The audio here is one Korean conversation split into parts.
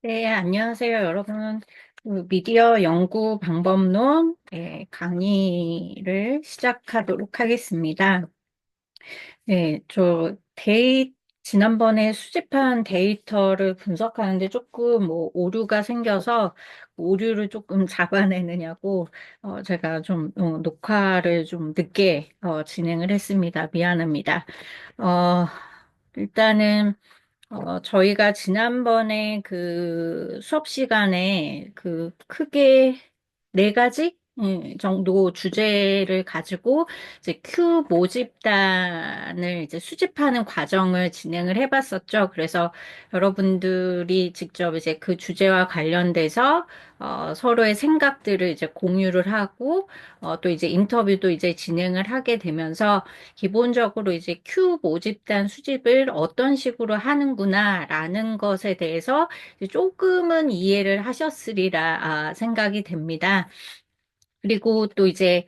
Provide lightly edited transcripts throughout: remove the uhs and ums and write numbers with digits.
네, 안녕하세요, 여러분. 미디어 연구 방법론 강의를 시작하도록 하겠습니다. 네, 지난번에 수집한 데이터를 분석하는데 조금 오류가 생겨서 오류를 조금 잡아내느냐고 제가 좀 녹화를 좀 늦게 진행을 했습니다. 미안합니다. 어, 일단은 저희가 지난번에 그 수업 시간에 그 크게 네 가지 정도 주제를 가지고 이제 큐 모집단을 이제 수집하는 과정을 진행을 해봤었죠. 그래서 여러분들이 직접 이제 그 주제와 관련돼서 서로의 생각들을 이제 공유를 하고 또 이제 인터뷰도 이제 진행을 하게 되면서 기본적으로 이제 큐 모집단 수집을 어떤 식으로 하는구나라는 것에 대해서 이제 조금은 이해를 하셨으리라 생각이 됩니다. 그리고 또 이제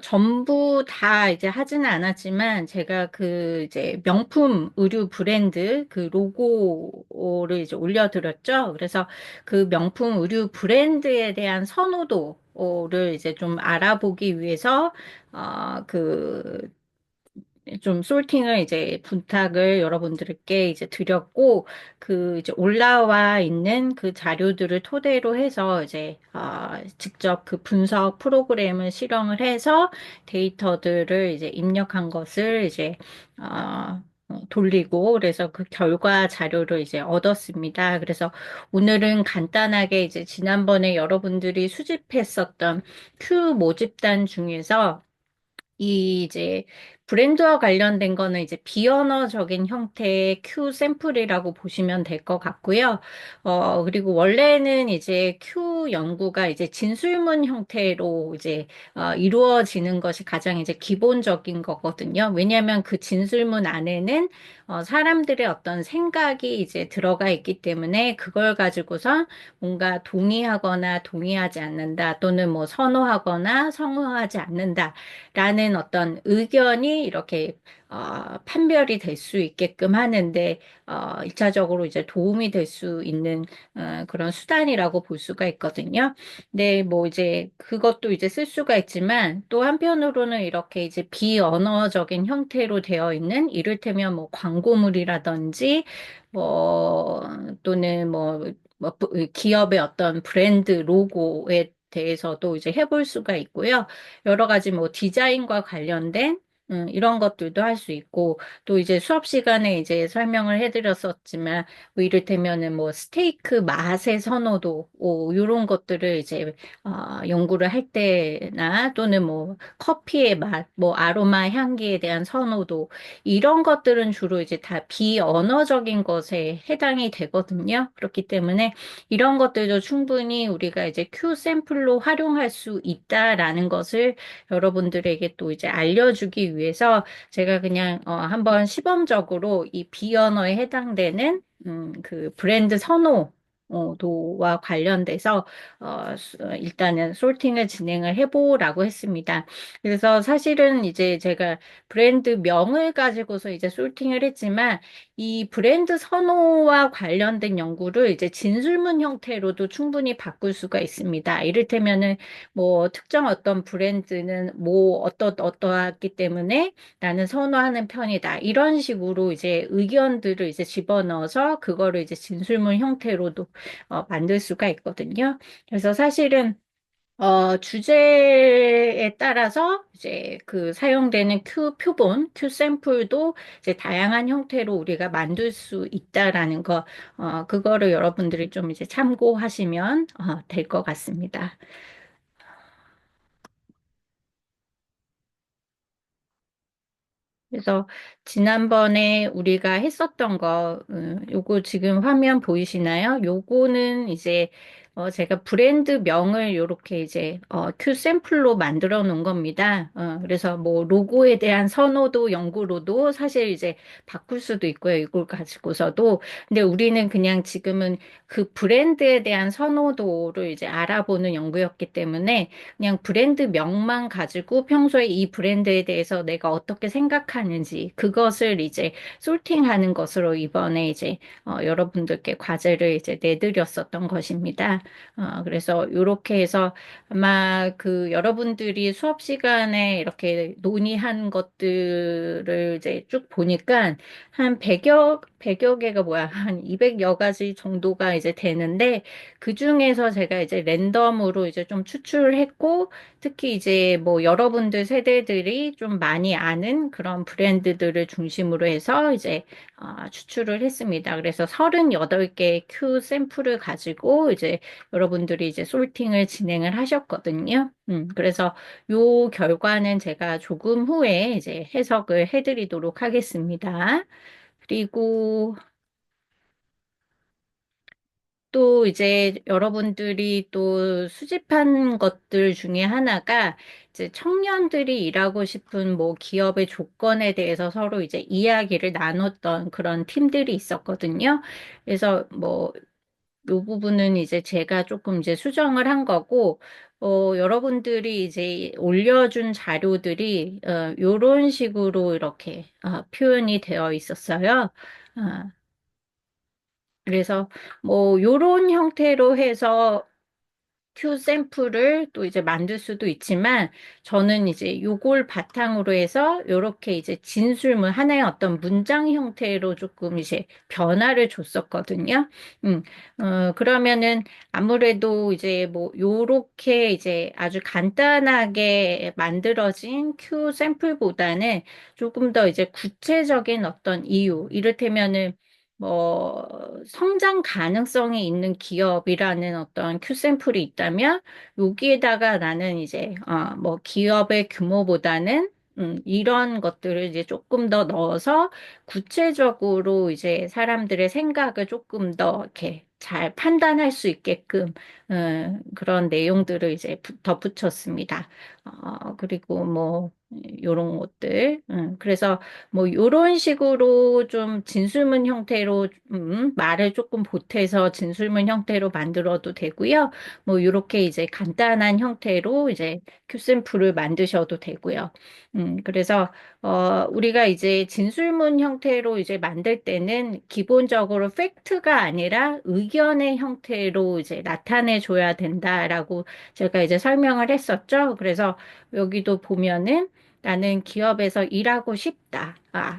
전부 다 이제 하지는 않았지만 제가 그 이제 명품 의류 브랜드 그 로고를 이제 올려드렸죠. 그래서 그 명품 의류 브랜드에 대한 선호도를 이제 좀 알아보기 위해서 그 좀 솔팅을 이제 부탁을 여러분들께 이제 드렸고, 그 이제 올라와 있는 그 자료들을 토대로 해서 이제, 직접 그 분석 프로그램을 실행을 해서 데이터들을 이제 입력한 것을 이제, 돌리고, 그래서 그 결과 자료를 이제 얻었습니다. 그래서 오늘은 간단하게 이제 지난번에 여러분들이 수집했었던 큐 모집단 중에서 이 이제 브랜드와 관련된 거는 이제 비언어적인 형태의 Q 샘플이라고 보시면 될 것 같고요. 그리고 원래는 이제 Q 연구가 이제 진술문 형태로 이제 이루어지는 것이 가장 이제 기본적인 거거든요. 왜냐하면 그 진술문 안에는 사람들의 어떤 생각이 이제 들어가 있기 때문에 그걸 가지고서 뭔가 동의하거나 동의하지 않는다 또는 뭐 선호하거나 성호하지 않는다. 라는 어떤 의견이 이렇게 판별이 될 수 있게끔 하는데 1차적으로 이제 도움이 될 수 있는 그런 수단이라고 볼 수가 있거든요. 근데 뭐 이제 그것도 이제 쓸 수가 있지만 또 한편으로는 이렇게 이제 비언어적인 형태로 되어 있는 이를테면 뭐 광고물이라든지 뭐 또는 뭐 기업의 어떤 브랜드 로고에 대해서도 이제 해볼 수가 있고요. 여러 가지 뭐 디자인과 관련된 이런 것들도 할 수 있고 또 이제 수업 시간에 이제 설명을 해드렸었지만 뭐 이를테면은 뭐 스테이크 맛의 선호도 이런 것들을 이제 연구를 할 때나 또는 뭐 커피의 맛, 뭐 아로마 향기에 대한 선호도 이런 것들은 주로 이제 다 비언어적인 것에 해당이 되거든요. 그렇기 때문에 이런 것들도 충분히 우리가 이제 Q 샘플로 활용할 수 있다라는 것을 여러분들에게 또 이제 알려주기 위해서 제가 그냥 한번 시범적으로 이 비언어에 해당되는 그 브랜드 선호 도와 관련돼서 일단은 솔팅을 진행을 해보라고 했습니다. 그래서 사실은 이제 제가 브랜드 명을 가지고서 이제 솔팅을 했지만 이 브랜드 선호와 관련된 연구를 이제 진술문 형태로도 충분히 바꿀 수가 있습니다. 이를테면은 뭐 특정 어떤 브랜드는 뭐 어떠하기 때문에 나는 선호하는 편이다. 이런 식으로 이제 의견들을 이제 집어넣어서 그거를 이제 진술문 형태로도 만들 수가 있거든요. 그래서 사실은 주제에 따라서 이제 그 사용되는 큐 표본, 큐 샘플도 이제 다양한 형태로 우리가 만들 수 있다라는 거, 그거를 여러분들이 좀 이제 참고하시면 될 것 같습니다. 그래서 지난번에 우리가 했었던 거, 요거 지금 화면 보이시나요? 요거는 이제 제가 브랜드 명을 이렇게 이제 큐 샘플로 만들어 놓은 겁니다. 그래서 뭐 로고에 대한 선호도 연구로도 사실 이제 바꿀 수도 있고요. 이걸 가지고서도. 근데 우리는 그냥 지금은 그 브랜드에 대한 선호도를 이제 알아보는 연구였기 때문에 그냥 브랜드 명만 가지고 평소에 이 브랜드에 대해서 내가 어떻게 생각하는지 그것을 이제 솔팅하는 것으로 이번에 이제 여러분들께 과제를 이제 내드렸었던 것입니다. 그래서 이렇게 해서 아마 그 여러분들이 수업 시간에 이렇게 논의한 것들을 이제 쭉 보니까 한 100여 개가 뭐야, 한 200여 가지 정도가 이제 되는데 그 중에서 제가 이제 랜덤으로 이제 좀 추출했고 특히 이제 뭐 여러분들 세대들이 좀 많이 아는 그런 브랜드들을 중심으로 해서 이제 추출을 했습니다. 그래서 38개의 큐 샘플을 가지고 이제 여러분들이 이제 솔팅을 진행을 하셨거든요. 그래서 요 결과는 제가 조금 후에 이제 해석을 해드리도록 하겠습니다. 그리고 또 이제 여러분들이 또 수집한 것들 중에 하나가 이제 청년들이 일하고 싶은 뭐 기업의 조건에 대해서 서로 이제 이야기를 나눴던 그런 팀들이 있었거든요. 그래서 뭐 요 부분은 이제 제가 조금 이제 수정을 한 거고, 여러분들이 이제 올려준 자료들이, 요런 식으로 이렇게, 표현이 되어 있었어요. 아, 그래서 뭐 요런 형태로 해서 큐 샘플을 또 이제 만들 수도 있지만 저는 이제 요걸 바탕으로 해서 요렇게 이제 진술문 하나의 어떤 문장 형태로 조금 이제 변화를 줬었거든요. 음, 그러면은 아무래도 이제 뭐 요렇게 이제 아주 간단하게 만들어진 큐 샘플보다는 조금 더 이제 구체적인 어떤 이유, 이를테면은 뭐 성장 가능성이 있는 기업이라는 어떤 큐 샘플이 있다면 여기에다가 나는 이제 뭐 기업의 규모보다는 이런 것들을 이제 조금 더 넣어서 구체적으로 이제 사람들의 생각을 조금 더 이렇게 잘 판단할 수 있게끔 그런 내용들을 이제 덧붙였습니다. 그리고 뭐 요런 것들. 그래서 뭐 요런 식으로 좀 진술문 형태로 말을 조금 보태서 진술문 형태로 만들어도 되고요. 뭐 요렇게 이제 간단한 형태로 이제 큐샘플을 만드셔도 되고요. 그래서 우리가 이제 진술문 형태로 이제 만들 때는 기본적으로 팩트가 아니라 의견의 형태로 이제 나타내 줘야 된다라고 제가 이제 설명을 했었죠. 그래서 여기도 보면은 나는 기업에서 일하고 싶다.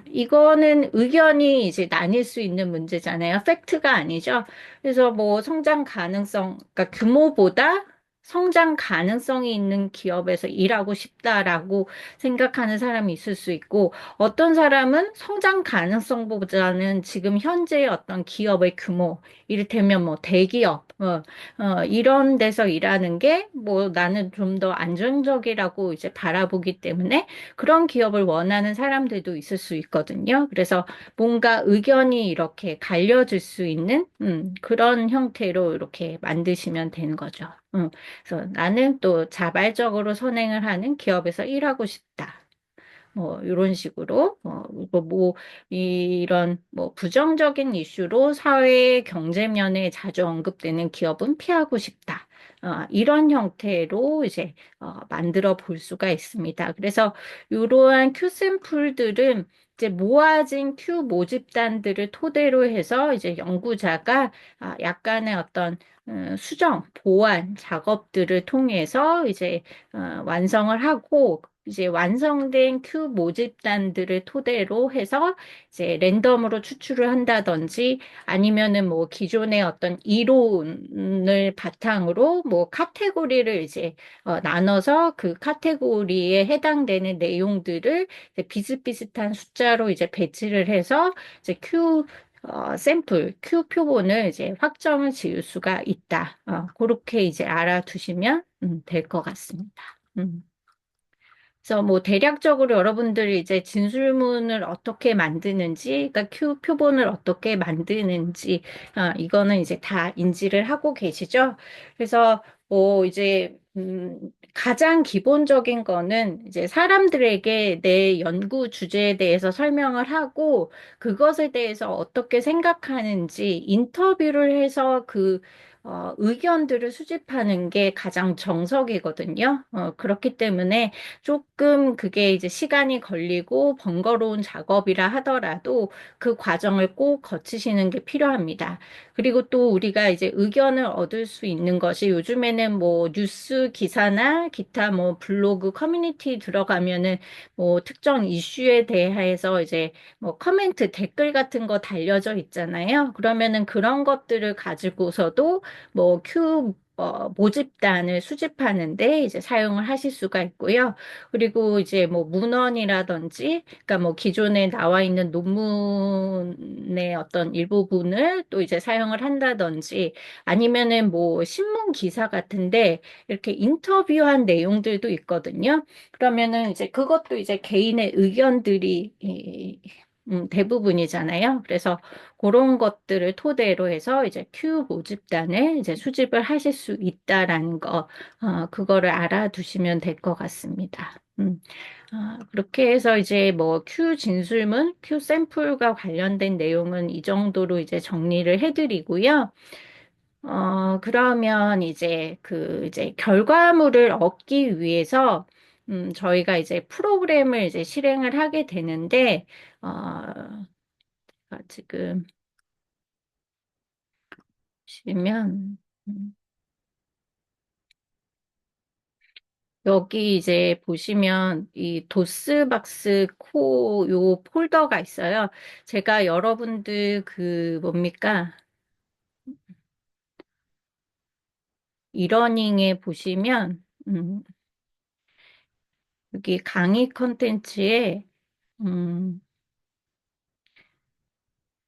이거는 의견이 이제 나뉠 수 있는 문제잖아요. 팩트가 아니죠. 그래서 뭐 성장 가능성, 그러니까 규모보다 성장 가능성이 있는 기업에서 일하고 싶다라고 생각하는 사람이 있을 수 있고, 어떤 사람은 성장 가능성보다는 지금 현재의 어떤 기업의 규모, 이를테면 뭐 대기업, 이런 데서 일하는 게 뭐 나는 좀 더 안정적이라고 이제 바라보기 때문에 그런 기업을 원하는 사람들도 있을 수 있거든요. 그래서 뭔가 의견이 이렇게 갈려질 수 있는 그런 형태로 이렇게 만드시면 되는 거죠. 그래서 나는 또 자발적으로 선행을 하는 기업에서 일하고 싶다. 뭐 이런 식으로 이거 뭐 이런 뭐 부정적인 이슈로 사회 경제면에 자주 언급되는 기업은 피하고 싶다. 이런 형태로 이제 만들어 볼 수가 있습니다. 그래서 이러한 큐 샘플들은 이제 모아진 큐 모집단들을 토대로 해서 이제 연구자가 약간의 어떤 수정, 보완 작업들을 통해서 이제 완성을 하고 이제 완성된 큐 모집단들을 토대로 해서 이제 랜덤으로 추출을 한다든지 아니면은 뭐 기존의 어떤 이론을 바탕으로 뭐 카테고리를 이제 나눠서 그 카테고리에 해당되는 내용들을 이제 비슷비슷한 숫자로 이제 배치를 해서 이제 샘플, 큐 표본을 이제 확정을 지을 수가 있다. 그렇게 이제 알아두시면 될 것 같습니다. 음. 그래서 뭐 대략적으로 여러분들이 이제 진술문을 어떻게 만드는지, 그러니까 큐 표본을 어떻게 만드는지, 이거는 이제 다 인지를 하고 계시죠? 그래서 뭐 이제 가장 기본적인 거는 이제 사람들에게 내 연구 주제에 대해서 설명을 하고 그것에 대해서 어떻게 생각하는지 인터뷰를 해서 의견들을 수집하는 게 가장 정석이거든요. 그렇기 때문에 조금 그게 이제 시간이 걸리고 번거로운 작업이라 하더라도 그 과정을 꼭 거치시는 게 필요합니다. 그리고 또 우리가 이제 의견을 얻을 수 있는 것이 요즘에는 뭐 뉴스 기사나 기타 뭐 블로그 커뮤니티 들어가면은 뭐 특정 이슈에 대해서 이제 뭐 커멘트 댓글 같은 거 달려져 있잖아요. 그러면은 그런 것들을 가지고서도 뭐 모집단을 수집하는데 이제 사용을 하실 수가 있고요. 그리고 이제 뭐 문헌이라든지, 그러니까 뭐 기존에 나와 있는 논문의 어떤 일부분을 또 이제 사용을 한다든지, 아니면은 뭐 신문 기사 같은데 이렇게 인터뷰한 내용들도 있거든요. 그러면은 이제 그것도 이제 개인의 의견들이 대부분이잖아요. 그래서 그런 것들을 토대로 해서 이제 큐 모집단을 이제 수집을 하실 수 있다라는 거, 그거를 알아두시면 될 것 같습니다. 그렇게 해서 이제 뭐 큐 진술문, 큐 샘플과 관련된 내용은 이 정도로 이제 정리를 해드리고요. 그러면 이제 결과물을 얻기 위해서 저희가 이제 프로그램을 이제 실행을 하게 되는데, 지금 보시면, 음, 여기 이제 보시면 이 도스박스 코 요 폴더가 있어요. 제가 여러분들 뭡니까? 이러닝에 보시면, 여기 강의 컨텐츠에, 음,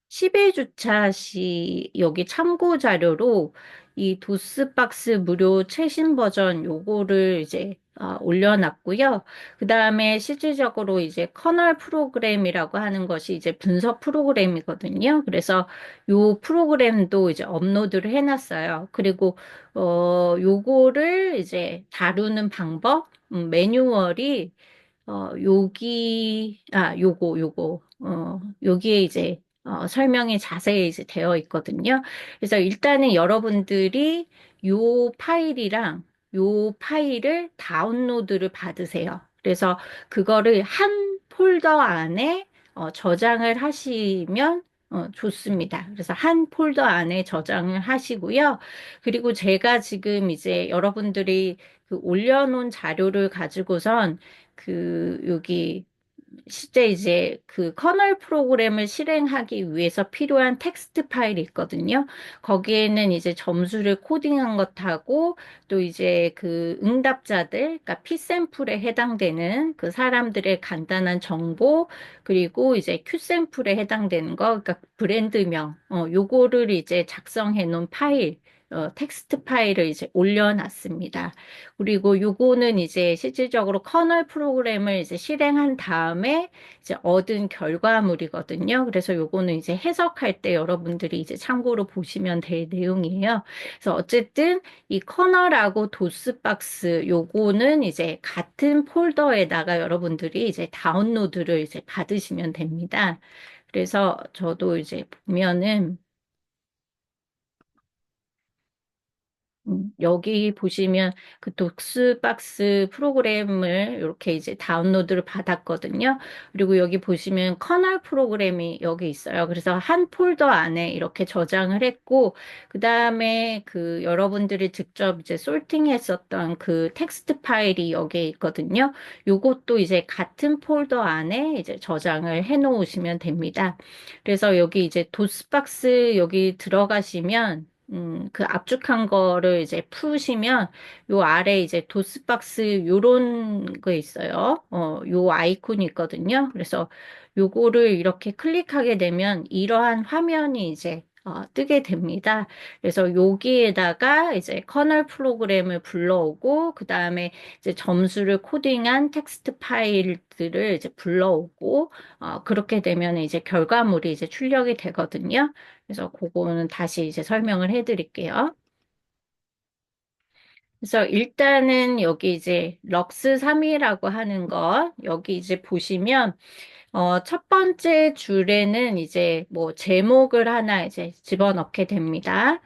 10회 주차 시 여기 참고 자료로 이 도스박스 무료 최신 버전 요거를 이제 올려놨고요. 그 다음에 실질적으로 이제 커널 프로그램이라고 하는 것이 이제 분석 프로그램이거든요. 그래서 요 프로그램도 이제 업로드를 해놨어요. 그리고 요거를 이제 다루는 방법, 매뉴얼이 여기에 이제, 설명이 자세히 이제 되어 있거든요. 그래서 일단은 여러분들이 요 파일이랑 요 파일을 다운로드를 받으세요. 그래서 그거를 한 폴더 안에 저장을 하시면 좋습니다. 그래서 한 폴더 안에 저장을 하시고요. 그리고 제가 지금 이제 여러분들이 올려놓은 자료를 가지고선 여기 실제 이제 커널 프로그램을 실행하기 위해서 필요한 텍스트 파일이 있거든요. 거기에는 이제 점수를 코딩한 것하고 또 이제 응답자들, 그러니까 P샘플에 해당되는 그 사람들의 간단한 정보, 그리고 이제 Q샘플에 해당되는 거, 그러니까 브랜드명, 요거를 이제 작성해 놓은 파일, 텍스트 파일을 이제 올려놨습니다. 그리고 요거는 이제 실질적으로 커널 프로그램을 이제 실행한 다음에 이제 얻은 결과물이거든요. 그래서 요거는 이제 해석할 때 여러분들이 이제 참고로 보시면 될 내용이에요. 그래서 어쨌든 이 커널하고 도스박스 요거는 이제 같은 폴더에다가 여러분들이 이제 다운로드를 이제 받으시면 됩니다. 그래서 저도 이제 보면은 여기 보시면 독스박스 프로그램을 이렇게 이제 다운로드를 받았거든요. 그리고 여기 보시면 커널 프로그램이 여기 있어요. 그래서 한 폴더 안에 이렇게 저장을 했고, 그 다음에 여러분들이 직접 이제 솔팅했었던 그 텍스트 파일이 여기에 있거든요. 요것도 이제 같은 폴더 안에 이제 저장을 해 놓으시면 됩니다. 그래서 여기 이제 도스박스 여기 들어가시면 그 압축한 거를 이제 푸시면 요 아래 이제 도스박스 요런 거 있어요. 요 아이콘이 있거든요. 그래서 요거를 이렇게 클릭하게 되면 이러한 화면이 이제 뜨게 됩니다. 그래서 여기에다가 이제 커널 프로그램을 불러오고, 그 다음에 이제 점수를 코딩한 텍스트 파일들을 이제 불러오고, 그렇게 되면 이제 결과물이 이제 출력이 되거든요. 그래서 그거는 다시 이제 설명을 해드릴게요. 그래서 일단은 여기 이제 럭스 3이라고 하는 거, 여기 이제 보시면, 첫 번째 줄에는 이제 뭐 제목을 하나 이제 집어넣게 됩니다.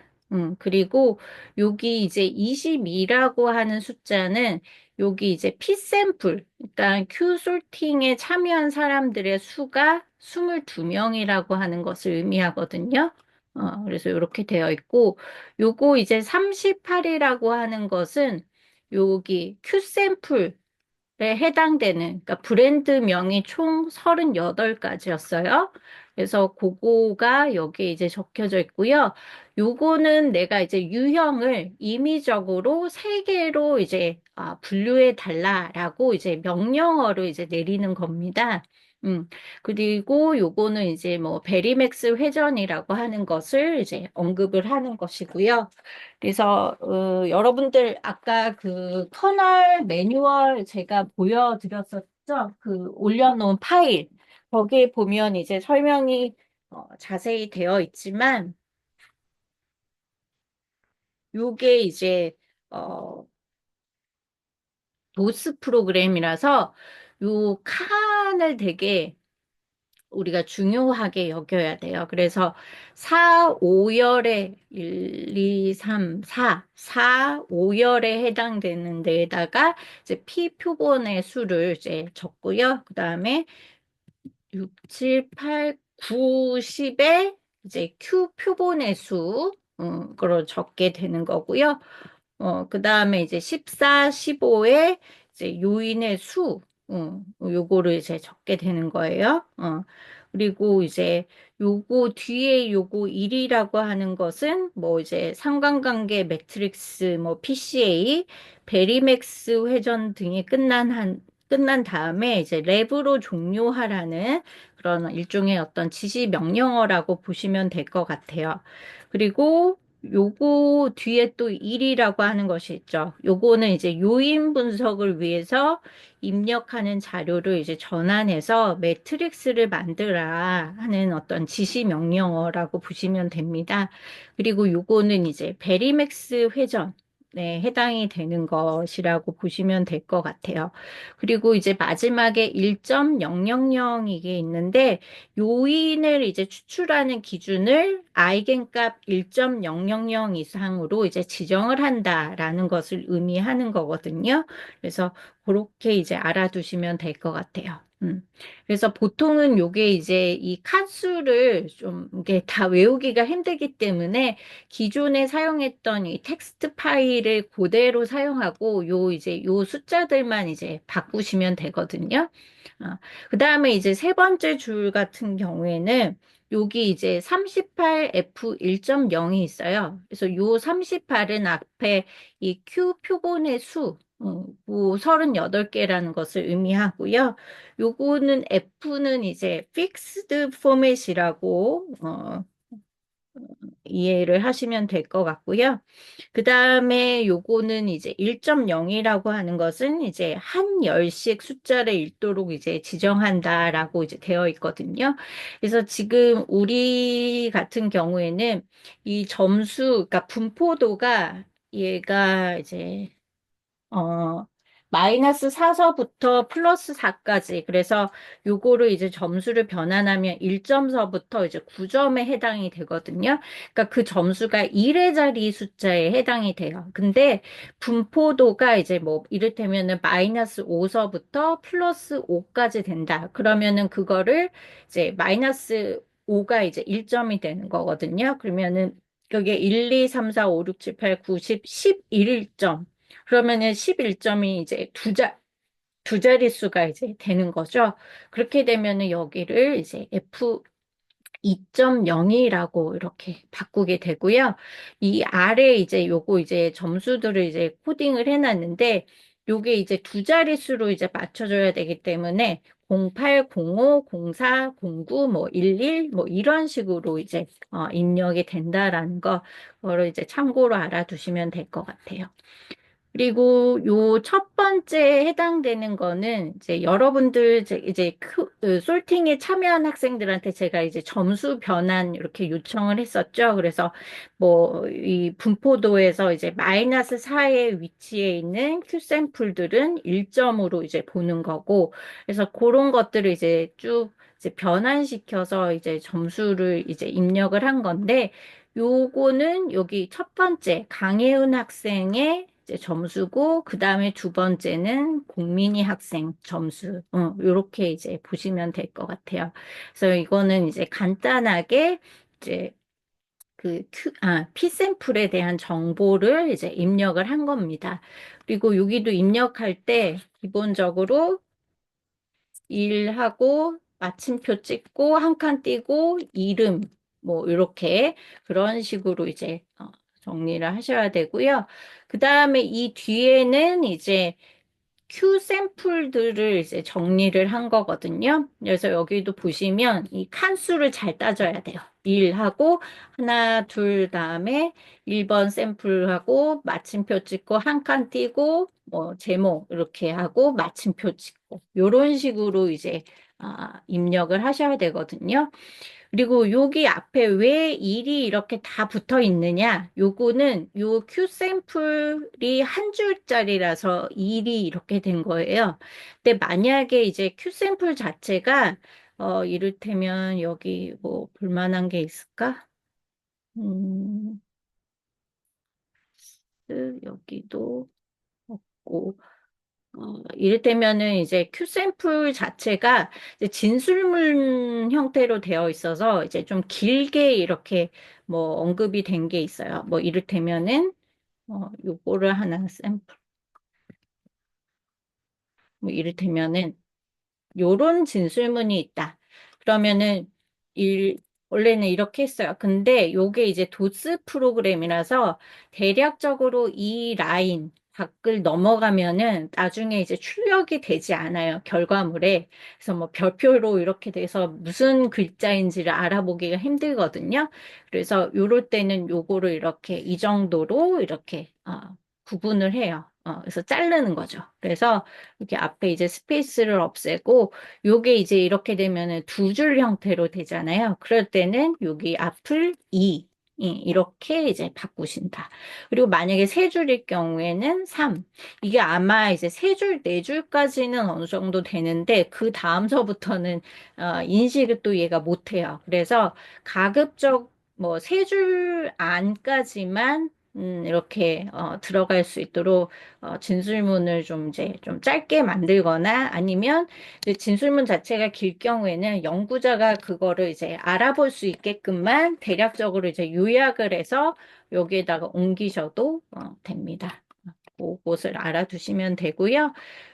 그리고 여기 이제 22라고 하는 숫자는 여기 이제 P샘플, 그러니까 Q솔팅에 참여한 사람들의 수가 22명이라고 하는 것을 의미하거든요. 그래서 이렇게 되어 있고, 요거 이제 38이라고 하는 것은 여기 Q샘플 해당되는, 그러니까 브랜드명이 총 38가지였어요. 그래서 그거가 여기에 이제 적혀져 있고요. 요거는 내가 이제 유형을 임의적으로 세 개로 이제 분류해 달라라고 이제 명령어로 이제 내리는 겁니다. 음, 그리고 요거는 이제 뭐 베리맥스 회전이라고 하는 것을 이제 언급을 하는 것이고요. 그래서 여러분들 아까 그 커널 매뉴얼 제가 보여드렸었죠? 그 올려놓은 파일 거기에 보면 이제 설명이 자세히 되어 있지만 요게 이제 어, 도스 프로그램이라서 요 칸을 되게 우리가 중요하게 여겨야 돼요. 그래서 4, 5열에 1, 2, 3, 4, 5열에 해당되는 데에다가 이제 P 표본의 수를 이제 적고요. 그 다음에 6, 7, 8, 9, 10에 이제 Q 표본의 수, 그걸 적게 되는 거고요. 그 다음에 이제 14, 15에 이제 요인의 수, 요거를 이제 적게 되는 거예요. 그리고 이제 요거 뒤에 요거 1이라고 하는 것은 뭐 이제 상관관계 매트릭스, 뭐 PCA, 베리맥스 회전 등이 끝난 다음에 이제 랩으로 종료하라는 그런 일종의 어떤 지시 명령어라고 보시면 될 것 같아요. 그리고 요거 뒤에 또 1이라고 하는 것이 있죠. 요거는 이제 요인 분석을 위해서 입력하는 자료를 이제 전환해서 매트릭스를 만들어라 하는 어떤 지시 명령어라고 보시면 됩니다. 그리고 요거는 이제 베리맥스 회전 네, 해당이 되는 것이라고 보시면 될 것 같아요. 그리고 이제 마지막에 1.000 이게 있는데 요인을 이제 추출하는 기준을 아이겐값 1.000 이상으로 이제 지정을 한다라는 것을 의미하는 거거든요. 그래서 그렇게 이제 알아두시면 될 것 같아요. 그래서 보통은 요게 이제 이 칸수를 좀 이게 다 외우기가 힘들기 때문에 기존에 사용했던 이 텍스트 파일을 그대로 사용하고 요 이제 요 숫자들만 이제 바꾸시면 되거든요. 그 다음에 이제 세 번째 줄 같은 경우에는 여기 이제 38F1.0이 있어요. 그래서 요 38은 앞에 이 Q 표본의 수, 뭐 38개라는 것을 의미하고요. 요거는 F는 이제 fixed format이라고, 이해를 하시면 될 것 같고요. 그 다음에 요거는 이제 1.0이라고 하는 것은 이제 한 열씩 숫자를 읽도록 이제 지정한다라고 이제 되어 있거든요. 그래서 지금 우리 같은 경우에는 이 점수, 그러니까 분포도가 얘가 이제 어, 마이너스 4서부터 플러스 4까지. 그래서 요거를 이제 점수를 변환하면 1점서부터 이제 9점에 해당이 되거든요. 그러니까 그 점수가 1의 자리 숫자에 해당이 돼요. 근데 분포도가 이제 뭐 이를테면은 마이너스 5서부터 플러스 5까지 된다. 그러면은 그거를 이제 마이너스 5가 이제 1점이 되는 거거든요. 그러면은 그게 1, 2, 3, 4, 5, 6, 7, 8, 9, 10, 11점. 그러면은 11점이 이제 두 자릿수가 이제 되는 거죠. 그렇게 되면은 여기를 이제 F 2.0이라고 이렇게 바꾸게 되고요. 이 아래 이제 요거 이제 점수들을 이제 코딩을 해놨는데 요게 이제 두 자릿수로 이제 맞춰줘야 되기 때문에 08, 05, 04, 09, 뭐 11, 뭐 이런 식으로 이제 입력이 된다라는 거를 이제 참고로 알아두시면 될 것 같아요. 그리고 요 첫 번째 해당되는 거는 이제 여러분들 이제 솔팅에 참여한 학생들한테 제가 이제 점수 변환 이렇게 요청을 했었죠. 그래서 뭐 이 분포도에서 이제 마이너스 4의 위치에 있는 큐 샘플들은 1점으로 이제 보는 거고, 그래서 그런 것들을 이제 쭉 이제 변환시켜서 이제 점수를 이제 입력을 한 건데, 요거는 여기 첫 번째 강혜은 학생의 이제 점수고 그 다음에 두 번째는 공민이 학생 점수. 요렇게 이제 보시면 될 것 같아요. 그래서 이거는 이제 간단하게 이제 P 샘플에 대한 정보를 이제 입력을 한 겁니다. 그리고 여기도 입력할 때 기본적으로 일하고 마침표 찍고 한 칸 띄고 이름 뭐 이렇게 그런 식으로 이제 정리를 하셔야 되고요. 그 다음에 이 뒤에는 이제 Q 샘플들을 이제 정리를 한 거거든요. 그래서 여기도 보시면 이 칸수를 잘 따져야 돼요. 1하고 하나, 둘 다음에 1번 샘플하고 마침표 찍고 한 칸 띄고 뭐 제목 이렇게 하고 마침표 찍고 요런 식으로 이제 입력을 하셔야 되거든요. 그리고 여기 앞에 왜 일이 이렇게 다 붙어 있느냐? 요거는 요 Q 샘플이 한 줄짜리라서 일이 이렇게 된 거예요. 근데 만약에 이제 Q 샘플 자체가 이를테면 여기 뭐 볼만한 게 있을까? 음, 여기도 없고 이를테면은 이제 큐 샘플 자체가 이제 진술문 형태로 되어 있어서 이제 좀 길게 이렇게 뭐 언급이 된 게 있어요. 뭐 이를테면은 요거를 하나 샘플 뭐 이를테면은 요런 진술문이 있다. 그러면은 원래는 이렇게 했어요. 근데 요게 이제 도스 프로그램이라서 대략적으로 이 라인 밖을 넘어가면은 나중에 이제 출력이 되지 않아요. 결과물에. 그래서 뭐 별표로 이렇게 돼서 무슨 글자인지를 알아보기가 힘들거든요. 그래서 요럴 때는 요거를 이렇게 이 정도로 이렇게 구분을 해요. 그래서 자르는 거죠. 그래서 이렇게 앞에 이제 스페이스를 없애고 요게 이제 이렇게 되면은 두 줄 형태로 되잖아요. 그럴 때는 여기 앞을 2 이렇게 이제 바꾸신다. 그리고 만약에 세 줄일 경우에는 3. 이게 아마 이제 세 줄, 네 줄까지는 어느 정도 되는데 그 다음서부터는 인식을 또 얘가 못해요. 그래서 가급적 뭐 세 줄 안까지만 이렇게 들어갈 수 있도록 진술문을 좀 이제 좀 짧게 만들거나 아니면 이제 진술문 자체가 길 경우에는 연구자가 그거를 이제 알아볼 수 있게끔만 대략적으로 이제 요약을 해서 여기에다가 옮기셔도 됩니다. 그것을 알아두시면 되고요.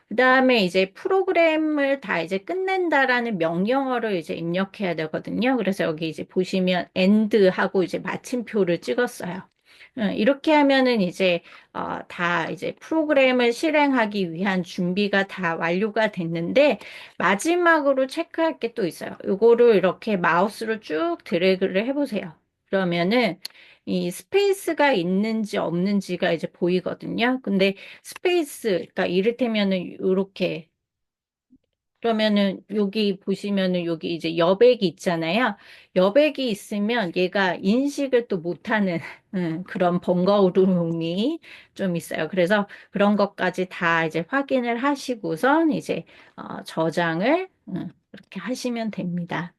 그 다음에 이제 프로그램을 다 이제 끝낸다라는 명령어를 이제 입력해야 되거든요. 그래서 여기 이제 보시면 end 하고 이제 마침표를 찍었어요. 이렇게 하면은 이제 다 이제 프로그램을 실행하기 위한 준비가 다 완료가 됐는데 마지막으로 체크할 게 또 있어요. 요거를 이렇게 마우스로 쭉 드래그를 해보세요. 그러면은 이 스페이스가 있는지 없는지가 이제 보이거든요. 근데 스페이스, 그러니까 이를테면은 이렇게 그러면은 여기 보시면은 여기 이제 여백이 있잖아요. 여백이 있으면 얘가 인식을 또 못하는 그런 번거로움이 좀 있어요. 그래서 그런 것까지 다 이제 확인을 하시고선 이제 저장을 그렇게 하시면 됩니다.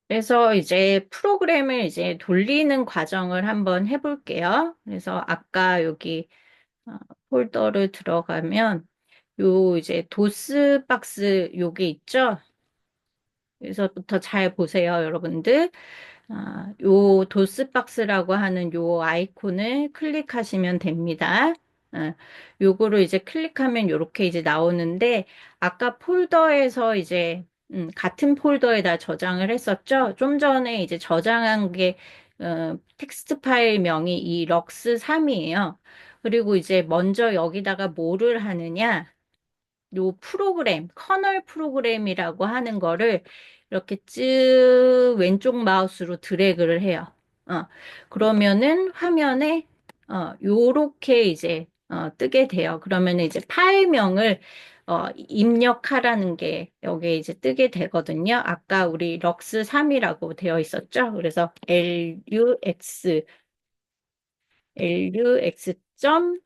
그래서 이제 프로그램을 이제 돌리는 과정을 한번 해볼게요. 그래서 아까 여기 어, 폴더를 들어가면 요 이제 도스 박스 요게 있죠? 여기서부터 잘 보세요, 여러분들. 요 도스박스라고 하는 요 아이콘을 클릭하시면 됩니다. 요거를 이제 클릭하면 요렇게 이제 나오는데, 아까 폴더에서 이제, 같은 폴더에다 저장을 했었죠? 좀 전에 이제 저장한 게 텍스트 파일명이 이 럭스3이에요. 그리고 이제 먼저 여기다가 뭐를 하느냐? 요 프로그램, 커널 프로그램이라고 하는 거를 이렇게 쭉 왼쪽 마우스로 드래그를 해요. 어, 그러면은 화면에 요렇게 이제 뜨게 돼요. 그러면 이제 파일명을 입력하라는 게 여기에 이제 뜨게 되거든요. 아까 우리 럭스3이라고 되어 있었죠. 그래서 lux.txt,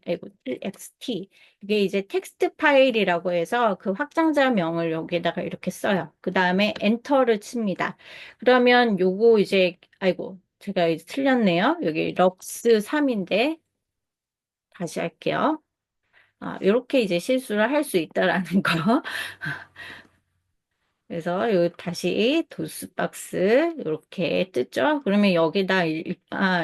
아이고, txt. 이게 이제 텍스트 파일이라고 해서 그 확장자명을 여기다가 이렇게 써요. 그 다음에 엔터를 칩니다. 그러면 요거 이제, 아이고, 제가 이제 틀렸네요. 여기 럭스3인데, 다시 할게요. 이렇게 이제 실수를 할 수 있다라는 거. 그래서 요 다시 도스박스 이렇게 뜨죠. 그러면 여기다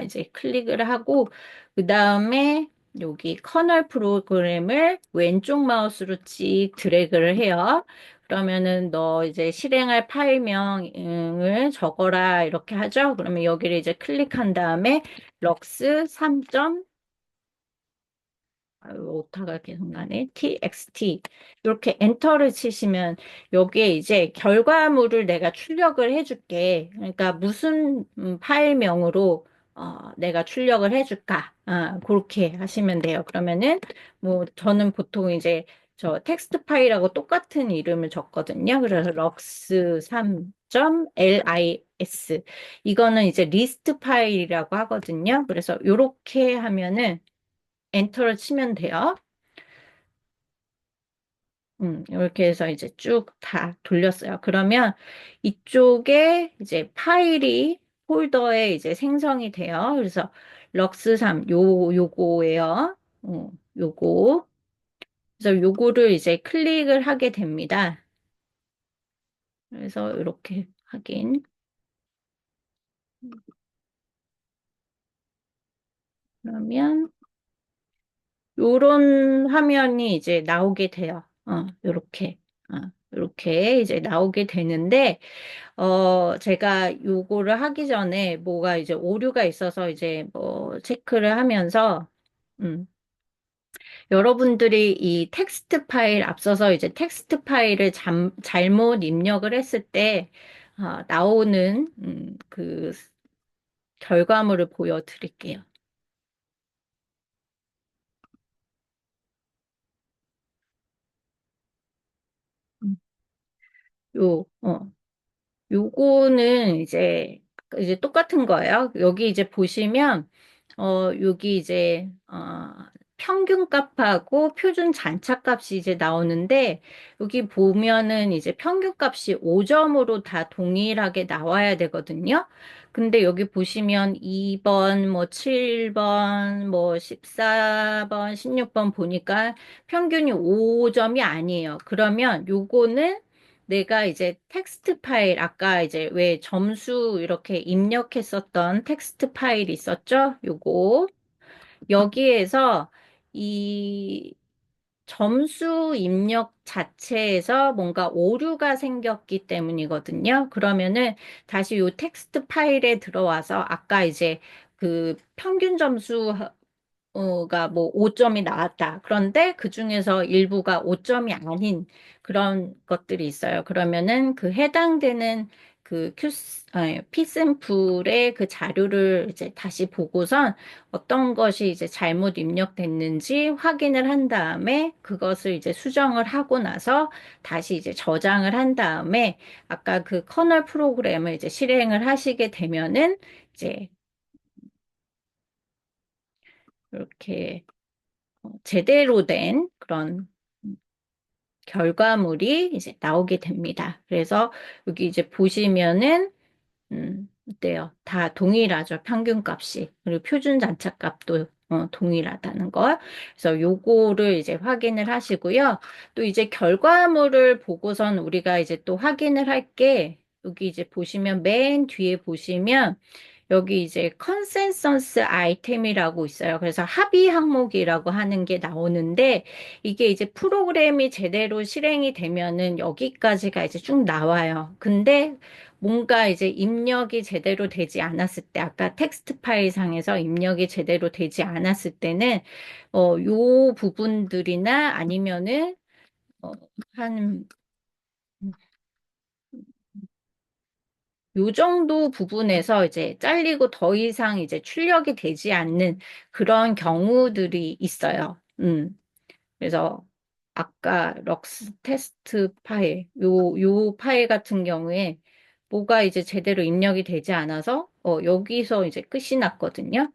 이제 클릭을 하고 그 다음에 여기 커널 프로그램을 왼쪽 마우스로 찍 드래그를 해요. 그러면은 너 이제 실행할 파일명을 적어라 이렇게 하죠. 그러면 여기를 이제 클릭한 다음에 럭스 3. 아유, 오타가 계속 나네. txt. 이렇게 엔터를 치시면 여기에 이제 결과물을 내가 출력을 해줄게. 그러니까 무슨 파일명으로 내가 출력을 해줄까? 그렇게 하시면 돼요. 그러면은 뭐 저는 보통 이제 저 텍스트 파일하고 똑같은 이름을 적거든요. 그래서 lux3.lis 이거는 이제 리스트 파일이라고 하거든요. 그래서 이렇게 하면은 엔터를 치면 돼요. 이렇게 해서 이제 쭉 다 돌렸어요. 그러면 이쪽에 이제 파일이 폴더에 이제 생성이 돼요. 그래서 럭스3 요거예요. 요거. 그래서 요거를 이제 클릭을 하게 됩니다. 그래서 이렇게 확인. 그러면 요런 화면이 이제 나오게 돼요. 요렇게. 요렇게 이제 나오게 되는데 제가 요거를 하기 전에 뭐가 이제 오류가 있어서 이제 뭐 체크를 하면서, 음, 여러분들이 이 텍스트 파일 앞서서 이제 텍스트 파일을 잘못 입력을 했을 때, 나오는, 그 결과물을 보여드릴게요. 음, 어. 요거는 이제 똑같은 거예요. 여기 이제 보시면, 여기 이제, 평균 값하고 표준 잔차 값이 이제 나오는데, 여기 보면은 이제 평균 값이 5점으로 다 동일하게 나와야 되거든요. 근데 여기 보시면 2번, 뭐 7번, 뭐 14번, 16번 보니까 평균이 5점이 아니에요. 그러면 요거는 내가 이제 텍스트 파일, 아까 이제 왜 점수 이렇게 입력했었던 텍스트 파일 있었죠? 요거. 여기에서 이 점수 입력 자체에서 뭔가 오류가 생겼기 때문이거든요. 그러면은 다시 요 텍스트 파일에 들어와서 아까 이제 그 평균 점수 뭐 5점이 나왔다. 그런데 그 중에서 일부가 5점이 아닌 그런 것들이 있어요. 그러면은 그 해당되는 그 피샘플의 그 자료를 이제 다시 보고선 어떤 것이 이제 잘못 입력됐는지 확인을 한 다음에 그것을 이제 수정을 하고 나서 다시 이제 저장을 한 다음에 아까 그 커널 프로그램을 이제 실행을 하시게 되면은 이제 이렇게 제대로 된 그런 결과물이 이제 나오게 됩니다. 그래서 여기 이제 보시면은 어때요? 다 동일하죠. 평균값이. 그리고 표준 잔차값도 동일하다는 거. 그래서 요거를 이제 확인을 하시고요. 또 이제 결과물을 보고선 우리가 이제 또 확인을 할 게 여기 이제 보시면 맨 뒤에 보시면 여기 이제 컨센서스 아이템이라고 있어요. 그래서 합의 항목이라고 하는 게 나오는데 이게 이제 프로그램이 제대로 실행이 되면은 여기까지가 이제 쭉 나와요. 근데 뭔가 이제 입력이 제대로 되지 않았을 때, 아까 텍스트 파일 상에서 입력이 제대로 되지 않았을 때는, 요 부분들이나 아니면은, 어, 한, 요 정도 부분에서 이제 잘리고 더 이상 이제 출력이 되지 않는 그런 경우들이 있어요. 그래서 아까 럭스 테스트 파일, 요 파일 같은 경우에 뭐가 이제 제대로 입력이 되지 않아서 여기서 이제 끝이 났거든요.